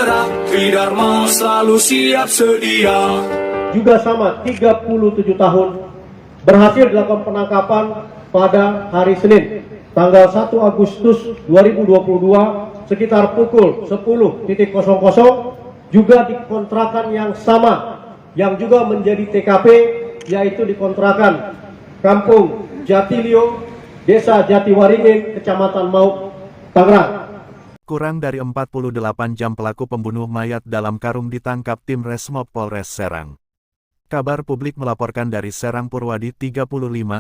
bergerak, Tridharma selalu siap sedia. Juga sama 37 tahun berhasil dilakukan penangkapan pada hari Senin tanggal 1 Agustus 2022 sekitar pukul 10.00 juga di kontrakan yang sama yang juga menjadi TKP, yaitu di kontrakan Kampung Jatilio, Desa Jatiwaringin, Kecamatan Mauk, Tangerang. Kurang dari 48 jam pelaku pembunuh mayat dalam karung ditangkap tim Resmob Polres Serang. Kabar Publik melaporkan dari Serang Purwadi 35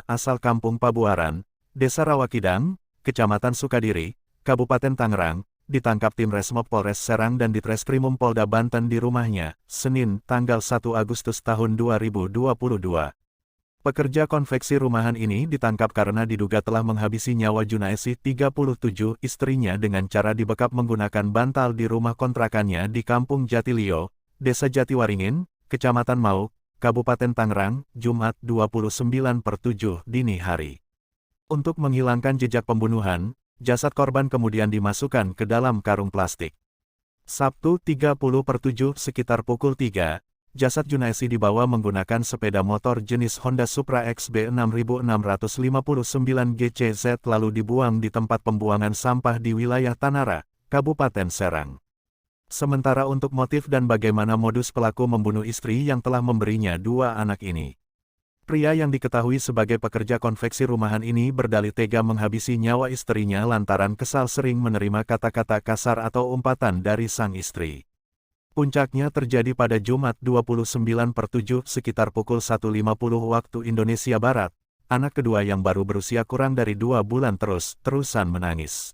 asal Kampung Pabuaran, Desa Rawakidang, Kecamatan Sukadiri, Kabupaten Tangerang, ditangkap tim Resmob Polres Serang dan Ditreskrimum Polda Banten di rumahnya, Senin, tanggal 1 Agustus tahun 2022. Pekerja konveksi rumahan ini ditangkap karena diduga telah menghabisi nyawa Junaesi 37 istrinya dengan cara dibekap menggunakan bantal di rumah kontrakannya di Kampung Jatilio, Desa Jatiwaringin, Kecamatan Mauk, Kabupaten Tangerang, Jumat 29/7 dini hari. Untuk menghilangkan jejak pembunuhan, jasad korban kemudian dimasukkan ke dalam karung plastik. Sabtu 30/7 sekitar pukul 3, jasad Junaesi dibawa menggunakan sepeda motor jenis Honda Supra XB 6659 GCZ lalu dibuang di tempat pembuangan sampah di wilayah Tanara, Kabupaten Serang. Sementara untuk motif dan bagaimana modus pelaku membunuh istri yang telah memberinya 2 anak ini. Pria yang diketahui sebagai pekerja konveksi rumahan ini berdalih tega menghabisi nyawa istrinya lantaran kesal sering menerima kata-kata kasar atau umpatan dari sang istri. Puncaknya terjadi pada Jumat 29/7 sekitar pukul 1.50 waktu Indonesia Barat. Anak kedua yang baru berusia kurang dari 2 bulan terus-terusan menangis.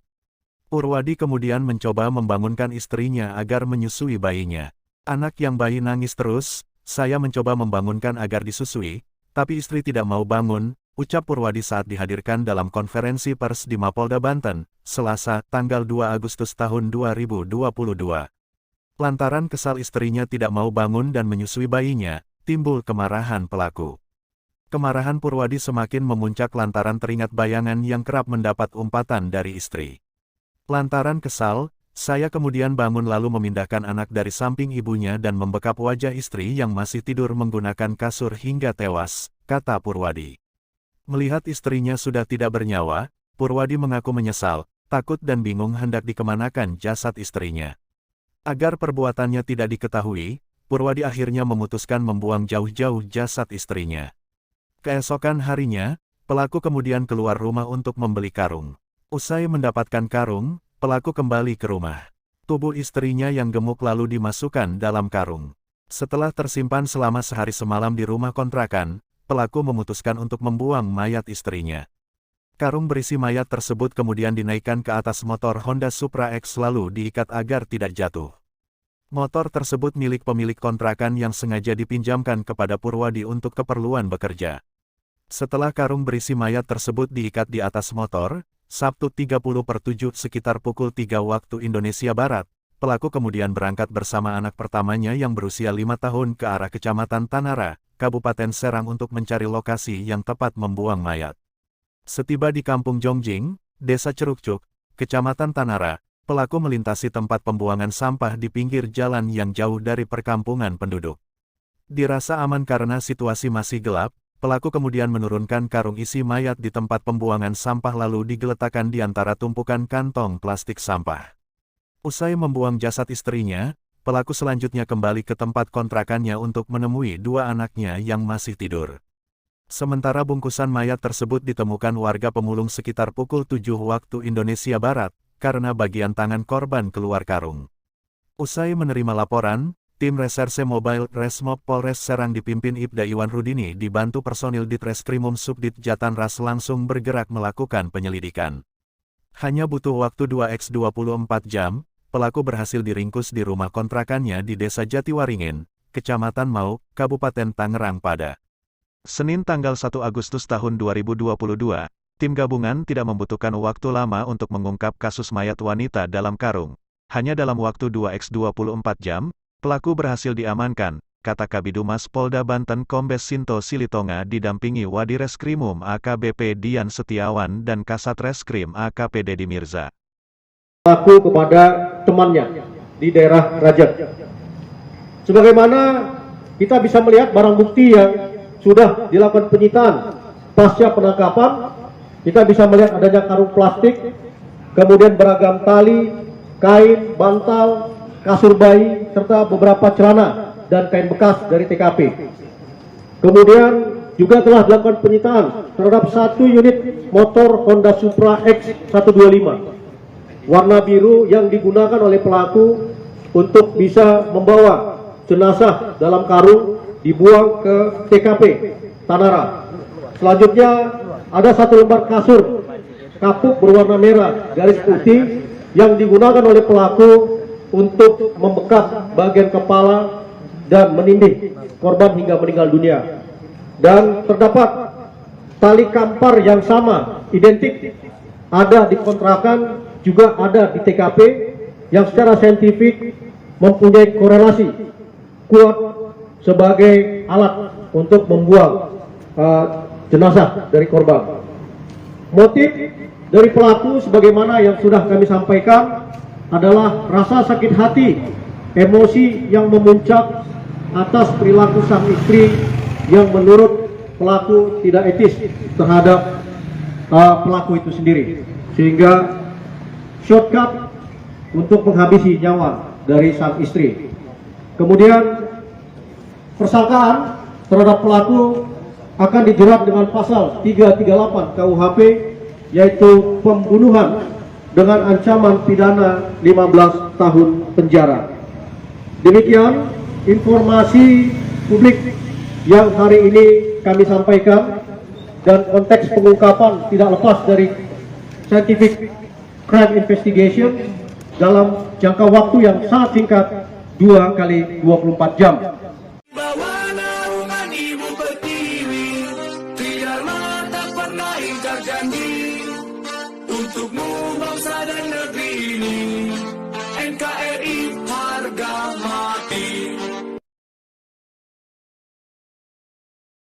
Purwadi kemudian mencoba membangunkan istrinya agar menyusui bayinya. Anak yang bayi nangis terus, saya mencoba membangunkan agar disusui, tapi istri tidak mau bangun, ucap Purwadi saat dihadirkan dalam konferensi pers di Mapolda Banten, Selasa, tanggal 2 Agustus tahun 2022. Lantaran kesal istrinya tidak mau bangun dan menyusui bayinya, timbul kemarahan pelaku. Kemarahan Purwadi semakin memuncak lantaran teringat bayangan yang kerap mendapat umpatan dari istri. Lantaran kesal, saya kemudian bangun lalu memindahkan anak dari samping ibunya dan membekap wajah istri yang masih tidur menggunakan kasur hingga tewas, kata Purwadi. Melihat istrinya sudah tidak bernyawa, Purwadi mengaku menyesal, takut dan bingung hendak dikemanakan jasad istrinya. Agar perbuatannya tidak diketahui, Purwadi akhirnya memutuskan membuang jauh-jauh jasad istrinya. Keesokan harinya, pelaku kemudian keluar rumah untuk membeli karung. Usai mendapatkan karung, pelaku kembali ke rumah. Tubuh istrinya yang gemuk lalu dimasukkan dalam karung. Setelah tersimpan selama sehari semalam di rumah kontrakan, pelaku memutuskan untuk membuang mayat istrinya. Karung berisi mayat tersebut kemudian dinaikkan ke atas motor Honda Supra X lalu diikat agar tidak jatuh. Motor tersebut milik pemilik kontrakan yang sengaja dipinjamkan kepada Purwadi untuk keperluan bekerja. Setelah karung berisi mayat tersebut diikat di atas motor, Sabtu 30/7 sekitar pukul 3 waktu Indonesia Barat, pelaku kemudian berangkat bersama anak pertamanya yang berusia 5 tahun ke arah Kecamatan Tanara, Kabupaten Serang untuk mencari lokasi yang tepat membuang mayat. Setiba di Kampung Jongjing, Desa Cerukcuk, Kecamatan Tanara, pelaku melintasi tempat pembuangan sampah di pinggir jalan yang jauh dari perkampungan penduduk. Dirasa aman karena situasi masih gelap, pelaku kemudian menurunkan karung isi mayat di tempat pembuangan sampah lalu digeletakkan di antara tumpukan kantong plastik sampah. Usai membuang jasad istrinya, pelaku selanjutnya kembali ke tempat kontrakannya untuk menemui 2 anaknya yang masih tidur. Sementara bungkusan mayat tersebut ditemukan warga pemulung sekitar pukul 7 waktu Indonesia Barat, karena bagian tangan korban keluar karung. Usai menerima laporan, tim Reserse Mobile Resmob Polres Serang dipimpin Ibda Iwan Rudini dibantu personil Ditreskrimum Subdit Jatanras langsung bergerak melakukan penyelidikan. Hanya butuh waktu 2x24 jam, pelaku berhasil diringkus di rumah kontrakannya di Desa Jatiwaringin, Kecamatan Mauk, Kabupaten Tangerang pada Senin tanggal 1 Agustus tahun 2022. Tim gabungan tidak membutuhkan waktu lama untuk mengungkap kasus mayat wanita dalam karung. Hanya dalam waktu 2x24 jam, pelaku berhasil diamankan, kata Kabidumas Polda Banten Kombes Sinto Silitonga didampingi Wadireskrimum AKBP Dian Setiawan dan Kasat Reskrim AKP Dedi Mirza. Pelaku kepada temannya di daerah Rajab. Sebagaimana kita bisa melihat barang bukti yang sudah dilakukan penyitaan pasca penangkapan, kita bisa melihat adanya karung plastik, kemudian beragam tali, kain, bantal, kasur bayi, serta beberapa celana dan kain bekas dari TKP. Kemudian juga telah dilakukan penyitaan terhadap 1 unit motor Honda Supra X125 warna biru yang digunakan oleh pelaku untuk bisa membawa jenazah dalam karung dibuang ke TKP Tanara. Selanjutnya ada 1 lembar kasur kapuk berwarna merah garis putih yang digunakan oleh pelaku untuk membekap bagian kepala dan menindih korban hingga meninggal dunia. Dan terdapat tali kampar yang sama, identik, ada di kontrakan, juga ada di TKP, yang secara saintifik mempunyai korelasi kuat sebagai alat untuk membuang jenazah dari korban. Motif dari pelaku sebagaimana yang sudah kami sampaikan adalah rasa sakit hati, emosi yang memuncak atas perilaku sang istri yang menurut pelaku tidak etis terhadap pelaku itu sendiri, sehingga shortcut untuk menghabisi nyawa dari sang istri. Kemudian persangkaan terhadap pelaku akan dijerat dengan pasal 338 KUHP, yaitu pembunuhan dengan ancaman pidana 15 tahun penjara. Demikian informasi publik yang hari ini kami sampaikan, dan konteks pengungkapan tidak lepas dari scientific crime investigation dalam jangka waktu yang sangat singkat 2 kali 24 jam. Bawa naungan ibu pertiwi, biarlah tak pernah ingkar janji untukmu bangsa dan negeri ini.